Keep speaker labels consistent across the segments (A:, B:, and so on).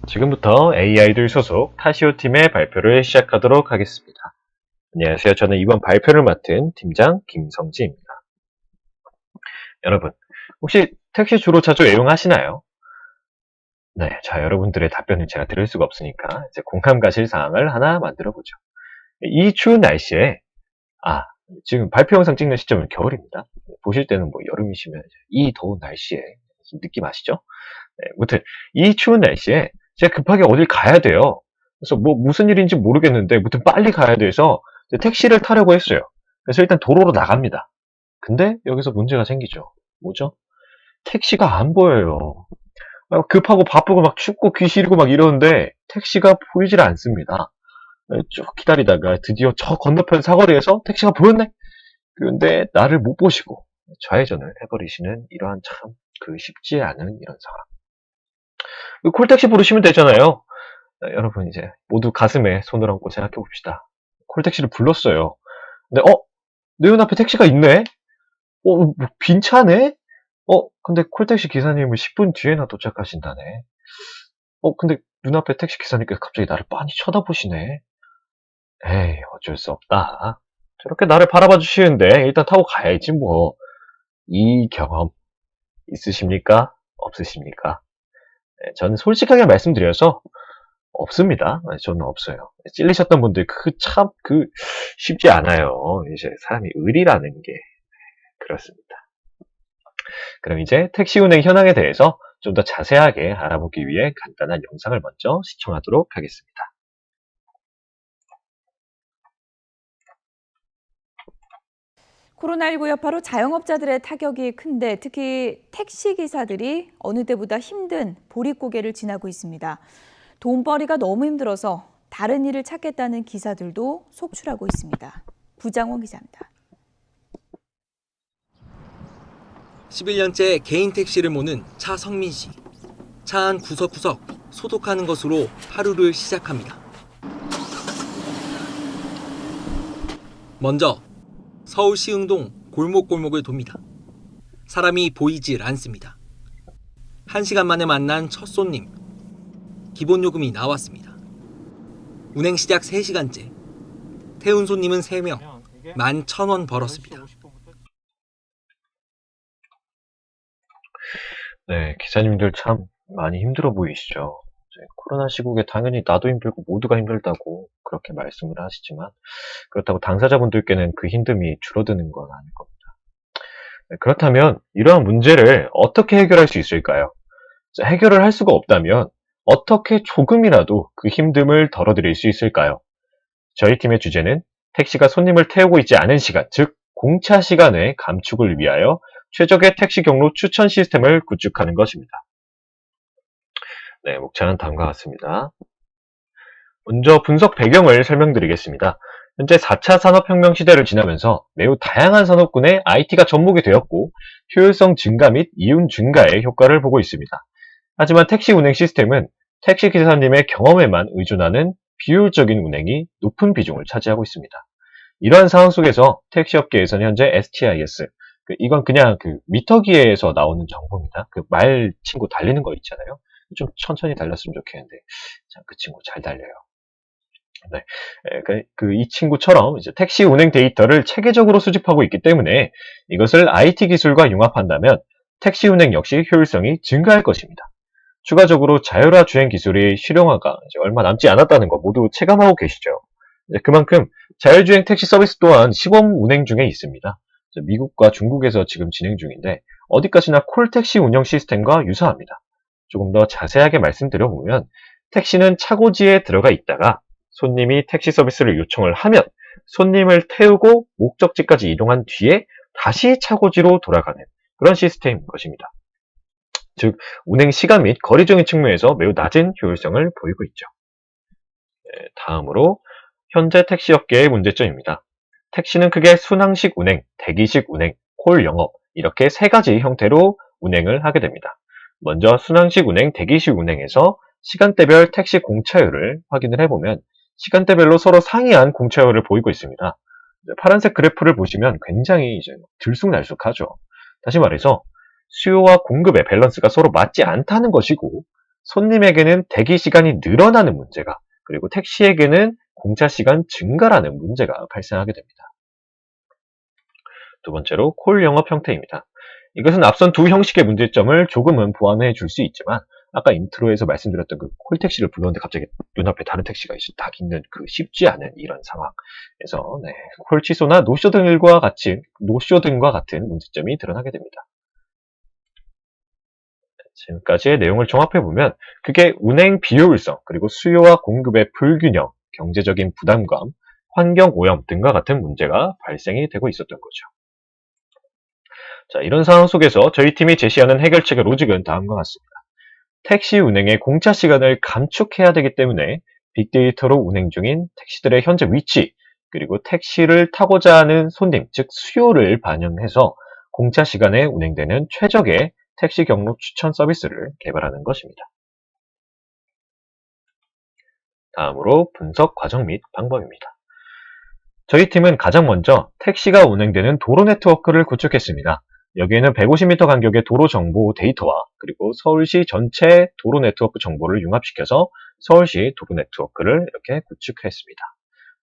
A: 지금부터 AI들 소속 타시오 팀의 발표를 시작하도록 하겠습니다. 안녕하세요. 저는 이번 발표를 맡은 팀장 김성지입니다. 여러분, 혹시 택시 주로 자주 애용하시나요? 네, 자, 여러분들의 답변을 제가 들을 수가 없으니까 이제 공감 가실 사항을 하나 만들어 보죠. 이 추운 날씨에, 지금 발표 영상 찍는 시점은 겨울입니다. 보실 때는 뭐 여름이시면 이 더운 날씨에 느낌 아시죠? 네, 무튼 이 추운 날씨에 제가 급하게 어딜 가야 돼요. 그래서 뭐 무슨 일인지 모르겠는데 무튼 빨리 가야 돼서 택시를 타려고 했어요. 그래서 일단 도로로 나갑니다. 근데 여기서 문제가 생기죠. 뭐죠? 택시가 안 보여요. 급하고 바쁘고 막 춥고 귀 시리고 막 이러는데 택시가 보이질 않습니다. 쭉 기다리다가 드디어 저 건너편 사거리에서 택시가 보였네? 그런데 나를 못 보시고 좌회전을 해버리시는 이러한 참 쉽지 않은 이런 상황. 콜택시 부르시면 되잖아요. 여러분 이제 모두 가슴에 손을 얹고 생각해 봅시다. 콜택시를 불렀어요. 근데 내 눈앞에 택시가 있네? 뭐 빈 차네? 근데 콜택시 기사님은 10분 뒤에나 도착하신다네. 근데 눈앞에 택시 기사님께서 갑자기 나를 빤히 쳐다보시네. 에이, 어쩔 수 없다. 저렇게 나를 바라봐 주시는데 일단 타고 가야지 뭐. 이 경험 있으십니까? 없으십니까? 네, 저는 솔직하게 말씀드려서 없습니다. 저는 없어요. 찔리셨던 분들 참 쉽지 않아요. 이제 사람이 의리라는 게 그렇습니다. 그럼 이제 택시 운행 현황에 대해서 좀 더 자세하게 알아보기 위해 간단한 영상을 먼저 시청하도록 하겠습니다.
B: 코로나19 여파로 자영업자들의 타격이 큰데 특히 택시기사들이 어느 때보다 힘든 보릿고개를 지나고 있습니다. 돈벌이가 너무 힘들어서 다른 일을 찾겠다는 기사들도 속출하고 있습니다. 부장원 기자입니다.
C: 11년째 개인 택시를 모는 차성민 씨. 차 안 구석구석 소독하는 것으로 하루를 시작합니다. 먼저 서울 시흥동 골목골목을 돕니다. 사람이 보이질 않습니다. 1시간 만에 만난 첫 손님. 기본 요금이 나왔습니다. 운행 시작 3시간째. 태운 손님은 3명. 11,000원 벌었습니다.
A: 네, 기사님들 참 많이 힘들어 보이시죠? 코로나 시국에 당연히 나도 힘들고 모두가 힘들다고 그렇게 말씀을 하시지만 그렇다고 당사자분들께는 그 힘듦이 줄어드는 건 아닐 겁니다. 네, 그렇다면 이러한 문제를 어떻게 해결할 수 있을까요? 해결을 할 수가 없다면 어떻게 조금이라도 그 힘듦을 덜어드릴 수 있을까요? 저희 팀의 주제는 택시가 손님을 태우고 있지 않은 시간, 즉 공차 시간의 감축을 위하여 최적의 택시 경로 추천 시스템을 구축하는 것입니다. 네, 목차는 다음과 같습니다. 먼저 분석 배경을 설명드리겠습니다. 현재 4차 산업혁명 시대를 지나면서 매우 다양한 산업군에 IT가 접목이 되었고 효율성 증가 및 이윤 증가의 효과를 보고 있습니다. 하지만 택시 운행 시스템은 택시 기사님의 경험에만 의존하는 비효율적인 운행이 높은 비중을 차지하고 있습니다. 이러한 상황 속에서 택시업계에서는 현재 STIS, 이건 그냥 미터기에서 나오는 정보입니다. 말 친구 달리는 거 있잖아요. 좀 천천히 달렸으면 좋겠는데, 자, 그 친구 잘 달려요. 네, 이 친구처럼 이제 택시 운행 데이터를 체계적으로 수집하고 있기 때문에 이것을 IT 기술과 융합한다면 택시 운행 역시 효율성이 증가할 것입니다. 추가적으로 자율화 주행 기술의 실용화가 이제 얼마 남지 않았다는 거 모두 체감하고 계시죠. 그만큼 자율주행 택시 서비스 또한 시범 운행 중에 있습니다. 미국과 중국에서 지금 진행 중인데 어디까지나 콜택시 운영 시스템과 유사합니다. 조금 더 자세하게 말씀드려보면 택시는 차고지에 들어가 있다가 손님이 택시 서비스를 요청을 하면 손님을 태우고 목적지까지 이동한 뒤에 다시 차고지로 돌아가는 그런 시스템인 것입니다. 즉 운행 시간 및 거리적인 측면에서 매우 낮은 효율성을 보이고 있죠. 네, 다음으로 현재 택시업계의 문제점입니다. 택시는 크게 순항식 운행, 대기식 운행, 콜 영업 이렇게 세 가지 형태로 운행을 하게 됩니다. 먼저 순항식 운행, 대기식 운행에서 시간대별 택시 공차율을 확인을 해보면 시간대별로 서로 상이한 공차율을 보이고 있습니다. 파란색 그래프를 보시면 굉장히 이제 들쑥날쑥하죠. 다시 말해서 수요와 공급의 밸런스가 서로 맞지 않다는 것이고 손님에게는 대기 시간이 늘어나는 문제가, 그리고 택시에게는 공차 시간 증가라는 문제가 발생하게 됩니다. 두 번째로 콜 영업 형태입니다. 이것은 앞선 두 형식의 문제점을 조금은 보완해 줄 수 있지만 아까 인트로에서 말씀드렸던 그 콜택시를 불렀는데 갑자기 눈앞에 다른 택시가 딱 있는 그 쉽지 않은 이런 상황에서 콜 취소나 노쇼 등과 같은 문제점이 드러나게 됩니다. 지금까지의 내용을 종합해보면 그게 운행 비효율성, 그리고 수요와 공급의 불균형, 경제적인 부담감, 환경 오염 등과 같은 문제가 발생이 되고 있었던 거죠. 자, 이런 상황 속에서 저희 팀이 제시하는 해결책의 로직은 다음과 같습니다. 택시 운행의 공차 시간을 감축해야 되기 때문에 빅데이터로 운행 중인 택시들의 현재 위치, 그리고 택시를 타고자 하는 손님, 즉 수요를 반영해서 공차 시간에 운행되는 최적의 택시 경로 추천 서비스를 개발하는 것입니다. 다음으로 분석 과정 및 방법입니다. 저희 팀은 가장 먼저 택시가 운행되는 도로 네트워크를 구축했습니다. 여기에는 150m 간격의 도로 정보 데이터와 그리고 서울시 전체 도로 네트워크 정보를 융합시켜서 서울시 도로 네트워크를 이렇게 구축했습니다.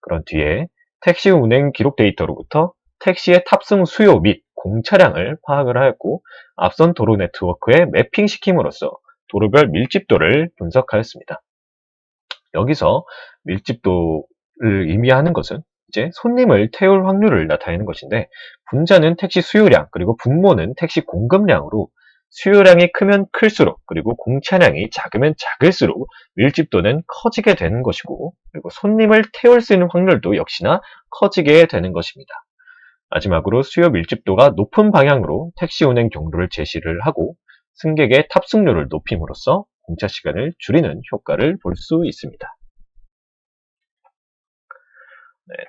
A: 그런 뒤에 택시 운행 기록 데이터로부터 택시의 탑승 수요 및 공차량을 파악을 하였고 앞선 도로 네트워크에 매핑시킴으로써 도로별 밀집도를 분석하였습니다. 여기서 밀집도를 의미하는 것은 이제 손님을 태울 확률을 나타내는 것인데 분자는 택시 수요량 그리고 분모는 택시 공급량으로 수요량이 크면 클수록 그리고 공차량이 작으면 작을수록 밀집도는 커지게 되는 것이고 그리고 손님을 태울 수 있는 확률도 역시나 커지게 되는 것입니다. 마지막으로 수요 밀집도가 높은 방향으로 택시 운행 경로를 제시를 하고 승객의 탑승률을 높임으로써 공차 시간을 줄이는 효과를 볼 수 있습니다.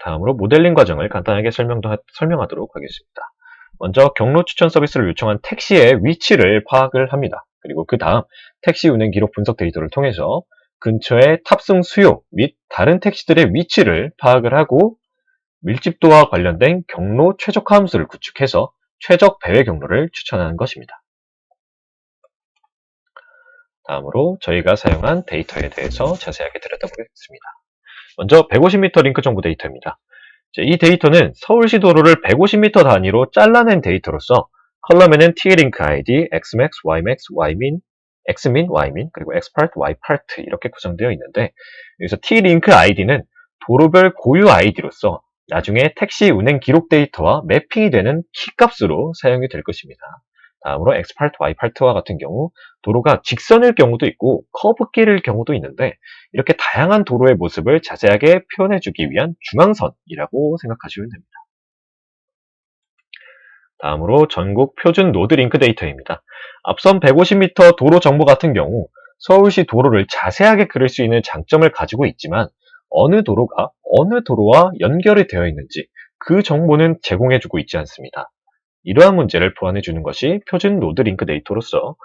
A: 다음으로 모델링 과정을 간단하게 설명하도록 하겠습니다. 먼저 경로 추천 서비스를 요청한 택시의 위치를 파악을 합니다. 그리고 그 다음 택시 운행 기록 분석 데이터를 통해서 근처의 탑승 수요 및 다른 택시들의 위치를 파악을 하고 밀집도와 관련된 경로 최적화 함수를 구축해서 최적 배회 경로를 추천하는 것입니다. 다음으로 저희가 사용한 데이터에 대해서 자세하게 들여다보겠습니다. 먼저 150m 링크 정보 데이터입니다. 이 데이터는 서울시 도로를 150m 단위로 잘라낸 데이터로서 컬럼에는 T링크 ID, Xmax, Ymax, Ymin, Xmin, Ymin, 그리고 Xpart, Ypart 이렇게 구성되어 있는데 여기서 T링크 ID는 도로별 고유 ID로서 나중에 택시 운행 기록 데이터와 매핑이 되는 키값으로 사용이 될 것입니다. 다음으로 Xpart, Ypart와 같은 경우 도로가 직선일 경우도 있고 커브길일 경우도 있는데 이렇게 다양한 도로의 모습을 자세하게 표현해주기 위한 중앙선이라고 생각하시면 됩니다. 다음으로 전국 표준 노드 링크 데이터입니다. 앞선 150m 도로 정보 같은 경우 서울시 도로를 자세하게 그릴 수 있는 장점을 가지고 있지만 어느 도로가 어느 도로와 연결이 되어 있는지 그 정보는 제공해주고 있지 않습니다. 이러한 문제를 보완해주는 것이 표준 노드 링크 데이터로서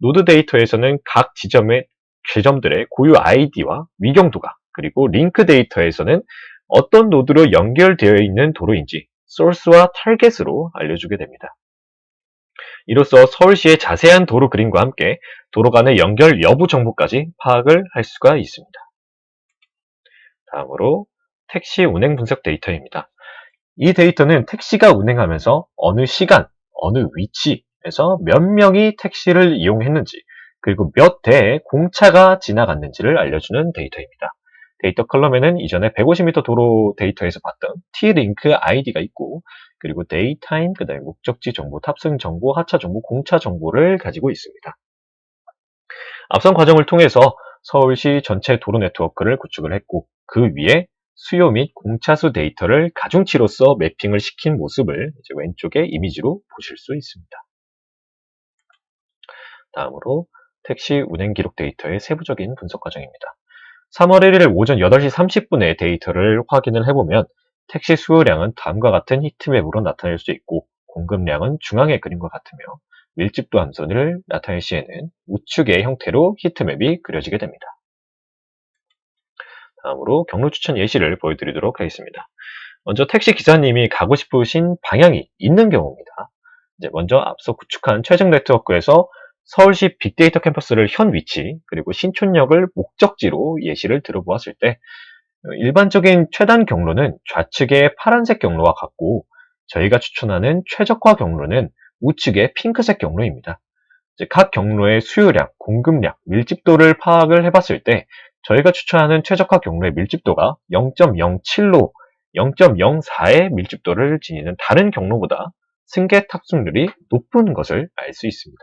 A: 노드 데이터에서는 각 지점들의 고유 ID와 위경도가 그리고 링크 데이터에서는 어떤 노드로 연결되어 있는 도로인지 소스와 타겟으로 알려주게 됩니다. 이로써 서울시의 자세한 도로 그림과 함께 도로 간의 연결 여부 정보까지 파악을 할 수가 있습니다. 다음으로 택시 운행 분석 데이터입니다. 이 데이터는 택시가 운행하면서 어느 시간, 어느 위치에서 몇 명이 택시를 이용했는지 그리고 몇 대의 공차가 지나갔는지를 알려주는 데이터입니다. 데이터 컬럼에는 이전에 150m 도로 데이터에서 봤던 T링크 ID가 있고 그리고 데이타임, 그 다음에 목적지 정보, 탑승 정보, 하차 정보, 공차 정보를 가지고 있습니다. 앞선 과정을 통해서 서울시 전체 도로 네트워크를 구축을 했고 그 위에 수요 및 공차수 데이터를 가중치로서 매핑을 시킨 모습을 이제 왼쪽에 이미지로 보실 수 있습니다. 다음으로 택시 운행 기록 데이터의 세부적인 분석 과정입니다. 3월 1일 오전 8시 30분에 데이터를 확인을 해보면 택시 수요량은 다음과 같은 히트맵으로 나타낼 수 있고 공급량은 중앙의 그림과 같으며 밀집도 함선을 나타낼 시에는 우측의 형태로 히트맵이 그려지게 됩니다. 다음으로 경로 추천 예시를 보여드리도록 하겠습니다. 먼저 택시 기사님이 가고 싶으신 방향이 있는 경우입니다. 이제 먼저 앞서 구축한 최적 네트워크에서 서울시 빅데이터 캠퍼스를 현 위치, 그리고 신촌역을 목적지로 예시를 들어보았을 때 일반적인 최단 경로는 좌측의 파란색 경로와 같고 저희가 추천하는 최적화 경로는 우측의 핑크색 경로입니다. 각 경로의 수요량, 공급량, 밀집도를 파악을 해봤을 때 저희가 추천하는 최적화 경로의 밀집도가 0.07로 0.04의 밀집도를 지니는 다른 경로보다 승객 탑승률이 높은 것을 알 수 있습니다.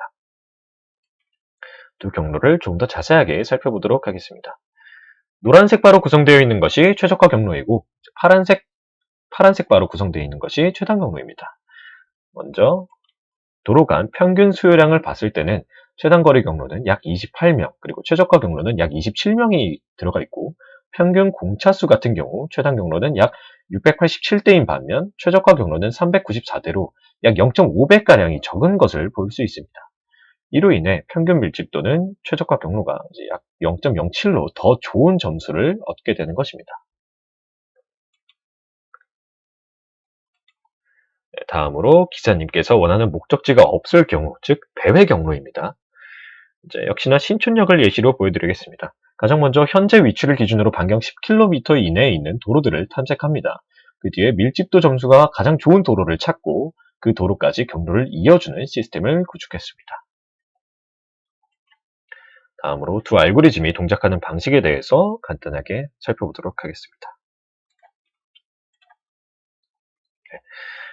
A: 두 경로를 조금 더 자세하게 살펴보도록 하겠습니다. 노란색 바로 구성되어 있는 것이 최적화 경로이고 파란색 바로 구성되어 있는 것이 최단 경로입니다. 먼저 도로 간 평균 수요량을 봤을 때는 최단 거리 경로는 약 28명, 그리고 최저가 경로는 약 27명이 들어가 있고 평균 공차 수 같은 경우 최단 경로는 약 687대인 반면 최저가 경로는 394대로 약 0.5배가량이 적은 것을 볼 수 있습니다. 이로 인해 평균 밀집도는 최저가 경로가 약 0.07로 더 좋은 점수를 얻게 되는 것입니다. 다음으로 기사님께서 원하는 목적지가 없을 경우, 즉 배회 경로입니다. 역시나 신촌역을 예시로 보여드리겠습니다. 가장 먼저 현재 위치를 기준으로 반경 10km 이내에 있는 도로들을 탐색합니다. 그 뒤에 밀집도 점수가 가장 좋은 도로를 찾고 그 도로까지 경로를 이어주는 시스템을 구축했습니다. 다음으로 두 알고리즘이 동작하는 방식에 대해서 간단하게 살펴보도록 하겠습니다.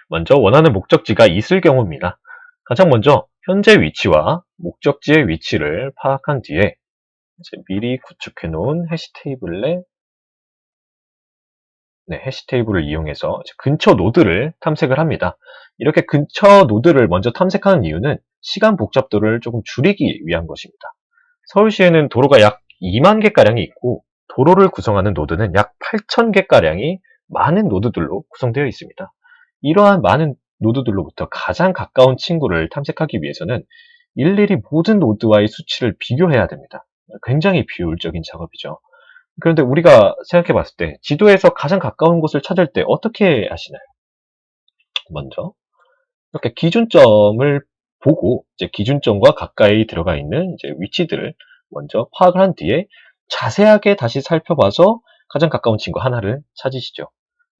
A: 먼저 원하는 목적지가 있을 경우입니다. 가장 먼저 현재 위치와 목적지의 위치를 파악한 뒤에 미리 구축해 놓은 해시 테이블을 이용해서 근처 노드를 탐색을 합니다. 이렇게 근처 노드를 먼저 탐색하는 이유는 시간 복잡도를 조금 줄이기 위한 것입니다. 서울시에는 도로가 약 2만 개가량이 있고 도로를 구성하는 노드는 약 8천 개가량이 많은 노드들로 구성되어 있습니다. 이러한 많은 노드들로부터 가장 가까운 친구를 탐색하기 위해서는 일일이 모든 노드와의 수치를 비교해야 됩니다. 굉장히 비효율적인 작업이죠. 그런데 우리가 생각해 봤을 때 지도에서 가장 가까운 곳을 찾을 때 어떻게 하시나요? 먼저 이렇게 기준점을 보고 기준점과 가까이 들어가 있는 위치들을 먼저 파악을 한 뒤에 자세하게 다시 살펴봐서 가장 가까운 친구 하나를 찾으시죠.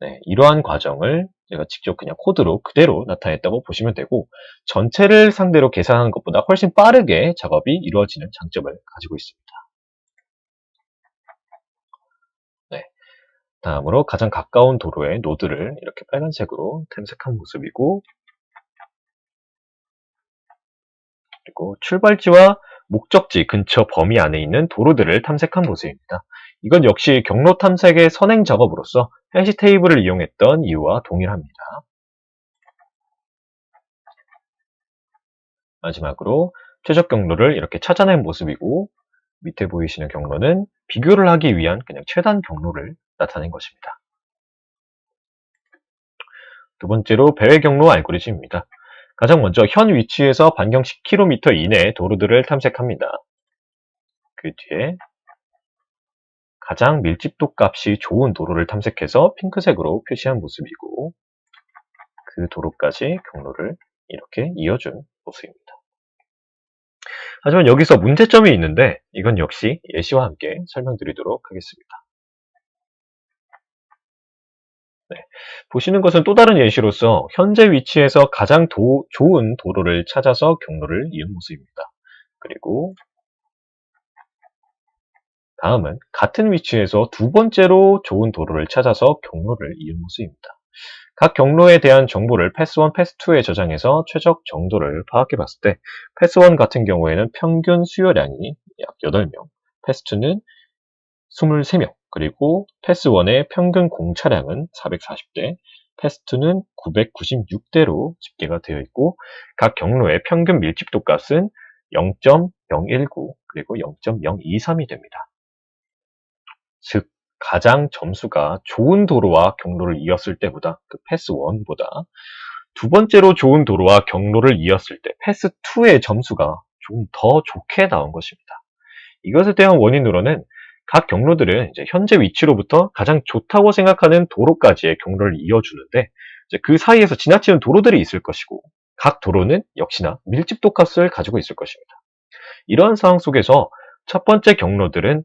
A: 네, 이러한 과정을 제가 직접 그냥 코드로 그대로 나타냈다고 보시면 되고 전체를 상대로 계산하는 것보다 훨씬 빠르게 작업이 이루어지는 장점을 가지고 있습니다. 네, 다음으로 가장 가까운 도로의 노드를 이렇게 빨간색으로 탐색한 모습이고 그리고 출발지와 목적지 근처 범위 안에 있는 도로들을 탐색한 모습입니다. 이건 역시 경로 탐색의 선행 작업으로서 해시 테이블을 이용했던 이유와 동일합니다. 마지막으로 최적 경로를 이렇게 찾아낸 모습이고 밑에 보이시는 경로는 비교를 하기 위한 그냥 최단 경로를 나타낸 것입니다. 두 번째로 배회 경로 알고리즘입니다. 가장 먼저 현 위치에서 반경 10km 이내의 도로들을 탐색합니다. 그 뒤에 가장 밀집도 값이 좋은 도로를 탐색해서 핑크색으로 표시한 모습이고 그 도로까지 경로를 이렇게 이어준 모습입니다. 하지만 여기서 문제점이 있는데 이건 역시 예시와 함께 설명드리도록 하겠습니다. 네, 보시는 것은 또 다른 예시로서 현재 위치에서 가장 좋은 도로를 찾아서 경로를 이은 모습입니다. 그리고 다음은 같은 위치에서 두 번째로 좋은 도로를 찾아서 경로를 이은 모습입니다. 각 경로에 대한 정보를 패스1, 패스2에 저장해서 최적 정도를 파악해 봤을 때 패스1 같은 경우에는 평균 수요량이 약 8명, 패스2는 23명, 그리고 패스1의 평균 공차량은 440대, 패스2는 996대로 집계가 되어 있고 각 경로의 평균 밀집도 값은 0.019 그리고 0.023이 됩니다. 즉 가장 점수가 좋은 도로와 경로를 이었을 때보다 그 패스1보다 두 번째로 좋은 도로와 경로를 이었을 때 패스2의 점수가 좀 더 좋게 나온 것입니다. 이것에 대한 원인으로는 각 경로들은 현재 위치로부터 가장 좋다고 생각하는 도로까지의 경로를 이어주는데 그 사이에서 지나치는 도로들이 있을 것이고 각 도로는 역시나 밀집도 값을 가지고 있을 것입니다. 이러한 상황 속에서 첫 번째 경로는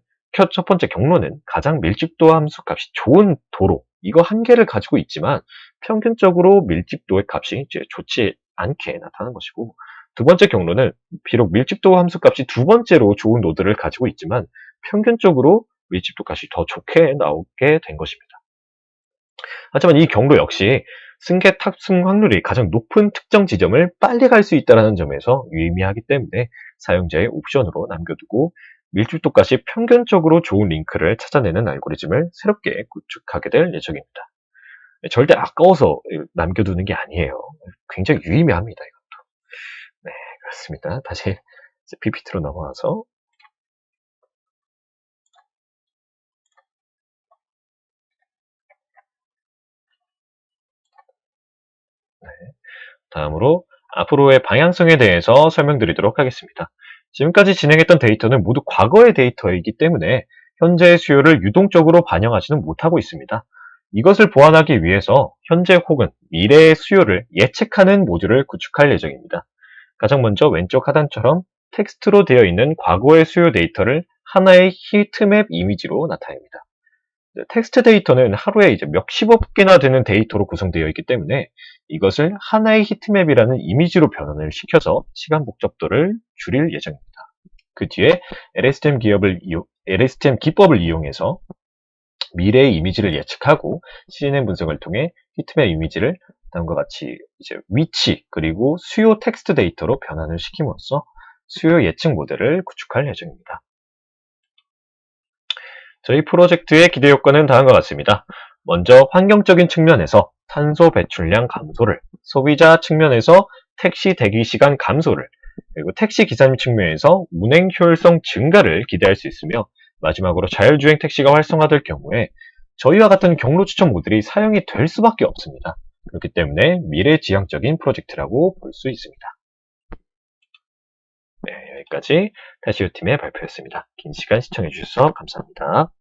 A: 가장 밀집도 함수 값이 좋은 도로, 이거 한 개를 가지고 있지만 평균적으로 밀집도의 값이 이제 좋지 않게 나타나는 것이고, 두 번째 경로는 비록 밀집도 함수 값이 두 번째로 좋은 노드를 가지고 있지만 평균적으로 밀집도 값이 더 좋게 나오게 된 것입니다. 하지만 이 경로 역시 승계 탑승 확률이 가장 높은 특정 지점을 빨리 갈 수 있다는 점에서 유의미하기 때문에 사용자의 옵션으로 남겨두고 밀집도 값이 평균적으로 좋은 링크를 찾아내는 알고리즘을 새롭게 구축하게 될 예정입니다. 절대 아까워서 남겨두는 게 아니에요. 굉장히 유의미합니다, 이것도. 네, 그렇습니다. 다시 PPT로 넘어와서 다음으로 앞으로의 방향성에 대해서 설명드리도록 하겠습니다. 지금까지 진행했던 데이터는 모두 과거의 데이터이기 때문에 현재의 수요를 유동적으로 반영하지는 못하고 있습니다. 이것을 보완하기 위해서 현재 혹은 미래의 수요를 예측하는 모듈을 구축할 예정입니다. 가장 먼저 왼쪽 하단처럼 텍스트로 되어 있는 과거의 수요 데이터를 하나의 히트맵 이미지로 나타냅니다. 텍스트 데이터는 하루에 이제 몇십억 개나 되는 데이터로 구성되어 있기 때문에 이것을 하나의 히트맵이라는 이미지로 변환을 시켜서 시간 복잡도를 줄일 예정입니다. 그 뒤에 LSTM 기법을 이용해서 미래의 이미지를 예측하고 CNN 분석을 통해 히트맵 이미지를 다음과 같이 이제 위치 그리고 수요 텍스트 데이터로 변환을 시킴으로써 수요 예측 모델을 구축할 예정입니다. 저희 프로젝트의 기대 효과는 다음과 같습니다. 먼저 환경적인 측면에서 탄소 배출량 감소를, 소비자 측면에서 택시 대기 시간 감소를, 그리고 택시 기사님 측면에서 운행 효율성 증가를 기대할 수 있으며, 마지막으로 자율주행 택시가 활성화될 경우에 저희와 같은 경로 추천 모델이 사용이 될 수밖에 없습니다. 그렇기 때문에 미래지향적인 프로젝트라고 볼 수 있습니다. 네, 여기까지 타시오 팀의 발표였습니다. 긴 시간 시청해주셔서 감사합니다.